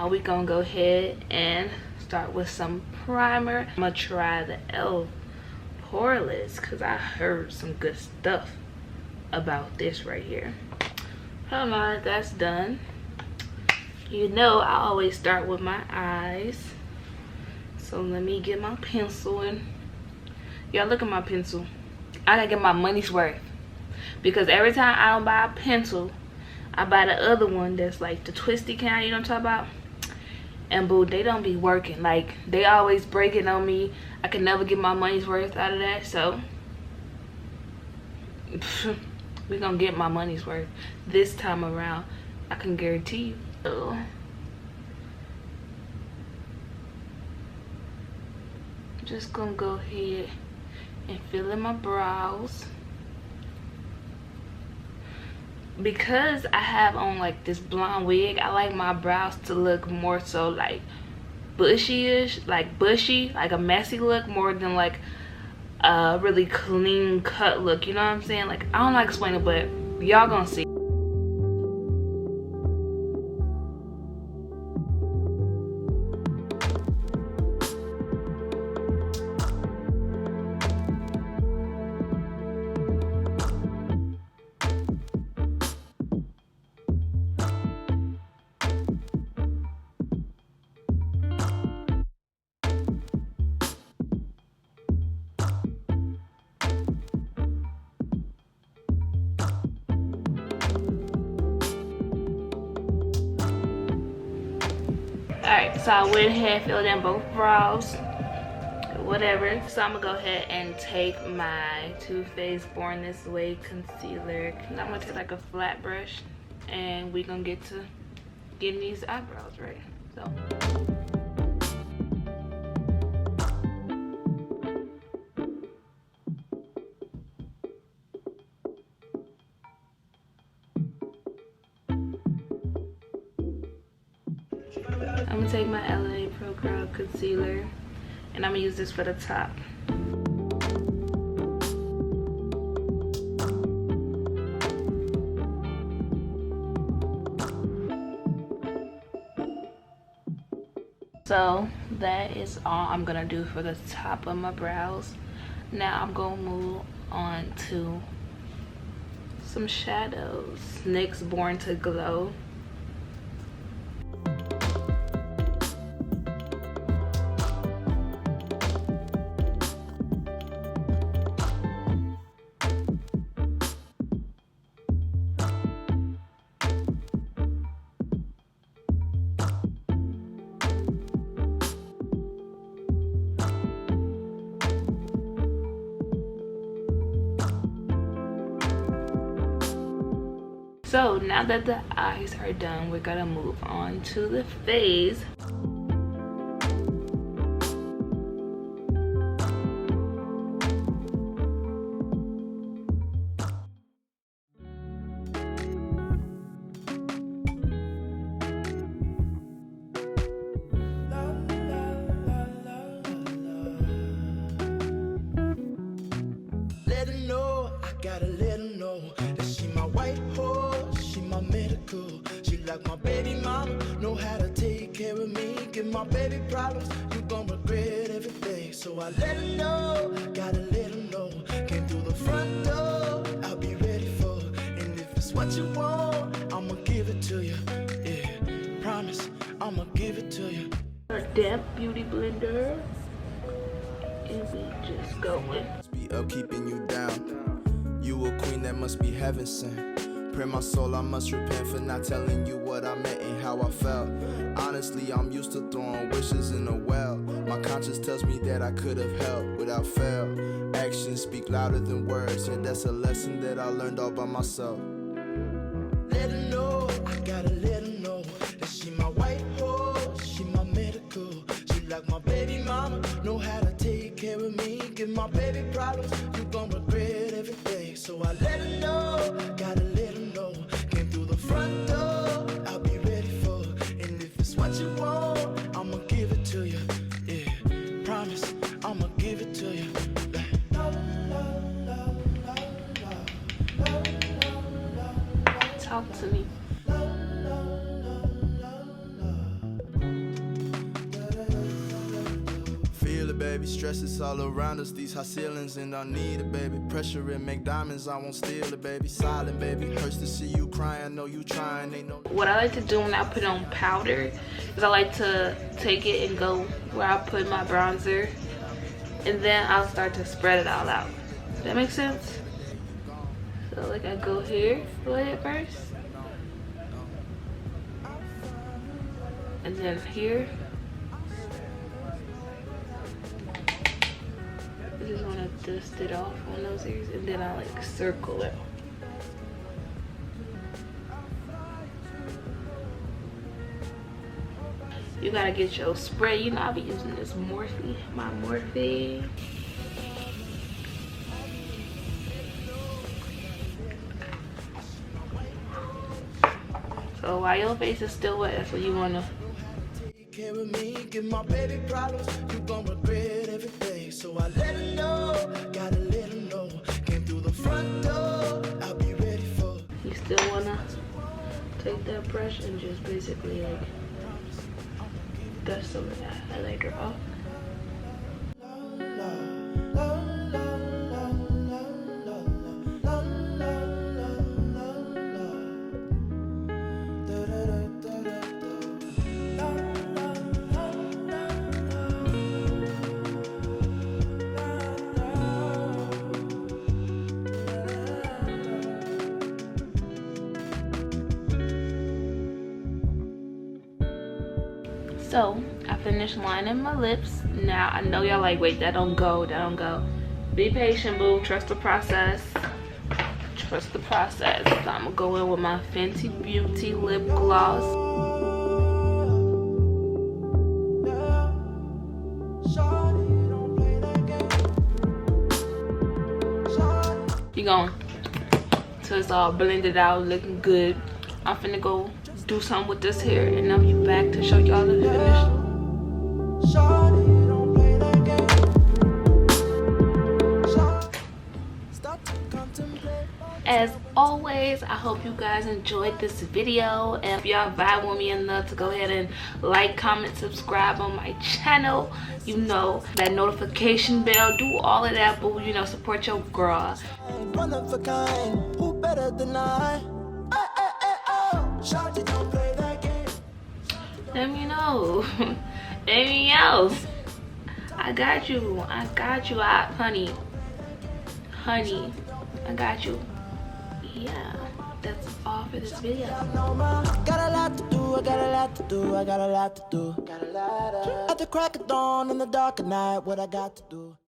now we gonna go ahead and start with some primer. I'm gonna try the e.l.f. poreless because I heard some good stuff about this right here. So now that that's done, you know I always start with my eyes. So let me get my pencil in. Y'all look at my pencil. I gotta get my money's worth, because every time I don't buy a pencil, I buy the other one that's like the twisty kind, you know what I'm talking about? And boo, they don't be working. Like, they always break it on me. I can never get my money's worth out of that. So we're gonna get my money's worth this time around, I can guarantee you. So I'm just gonna go ahead and fill in my brows. Because I have on like this blonde wig, I like my brows to look more so like bushy-ish, like bushy, like a messy look, more than like a really clean cut look, you know what I'm saying? Like, I don't like explaining, but y'all gonna see. Alright, so I went ahead and filled in both brows, whatever. So I'm gonna go ahead and take my Too Faced Born This Way concealer. And I'm gonna take like a flat brush, and we're gonna get to getting these eyebrows right. So I'm gonna take my LA Pro Curl concealer, and I'm gonna use this for the top. So that is all I'm gonna do for the top of my brows. Now I'm gonna move on to some shadows. NYX Born to Glow. So now that the eyes are done, we're gonna move on to the face. Let her know, I gotta let her know that she my white horse, she my medical. She like my baby mama, know how to take care of me. Give my baby problems, you gon' regret everything. So I let her know, gotta let her know. Came through the front door, I'll be ready for her. And if it's what you want, I'ma give it to you. Yeah, promise, I'ma give it to you. Our damp beauty blender, and we just going. Be up keeping you down. You a queen that must be heaven sent. Pray my soul, I must repent for not telling you what I meant and how I felt. Honestly, I'm used to throwing wishes in a well. My conscience tells me that I could have helped without fail. Actions speak louder than words, and that's a lesson that I learned all by myself. Let her know, I gotta let her know that she my white horse, she my medical. She like my baby mama, know how to take care of me. Give my baby problems, you gon' regret everything. So I let her know, gotta let her know. Came through the front door, I'll be ready for her. And if it's what you want, I'ma give it to you. Yeah, promise, I'ma give it to you. Talk to me. stress is all around us, these high ceilings, and I need it, baby. Pressure and make diamonds, I won't steal it, baby. Silent, baby, hurts to see you crying, I know you trying, ain't no. What I like to do when I put on powder is I like to take it and go where I put my bronzer, and then I'll start to spread it all out. Does that make sense? So like I go here with it first, and then here. I just want to dust it off on those ears, and then I like circle it. You gotta get your spray. You know, I'll be using this Morphe, my Morphe. So while your face is still wet, that's what you wanna. Take care of me, give my baby problems, you gon' regret every day. So I let her know, gotta let her know. Came through the front door, I'll be ready for. You still wanna take that brush and just basically like dust some of that highlighter off. So I finished lining my lips. Now I know y'all like, wait, that don't go, that don't go. Be patient, boo. Trust the process. Trust the process. So I'm gonna go in with my Fenty Beauty lip gloss. You going so it's all blended out, looking good. I'm finna go do something with this hair, and I'll be back to show y'all the finish. As always, I hope you guys enjoyed this video, and if y'all vibe with me enough to go ahead and like, comment, subscribe on my channel, you know, that notification bell, do all of that, boo. You know, support your girl. One of a kind, who better than I? Shawty, don't play that game. Let me know. Anything else? I got you. I got you out, honey. Honey, I got you. Yeah, that's all for this video. Got a lot to do, I got a lot to do, I got a lot to do. At the crack of dawn in the dark of night, what I got to do.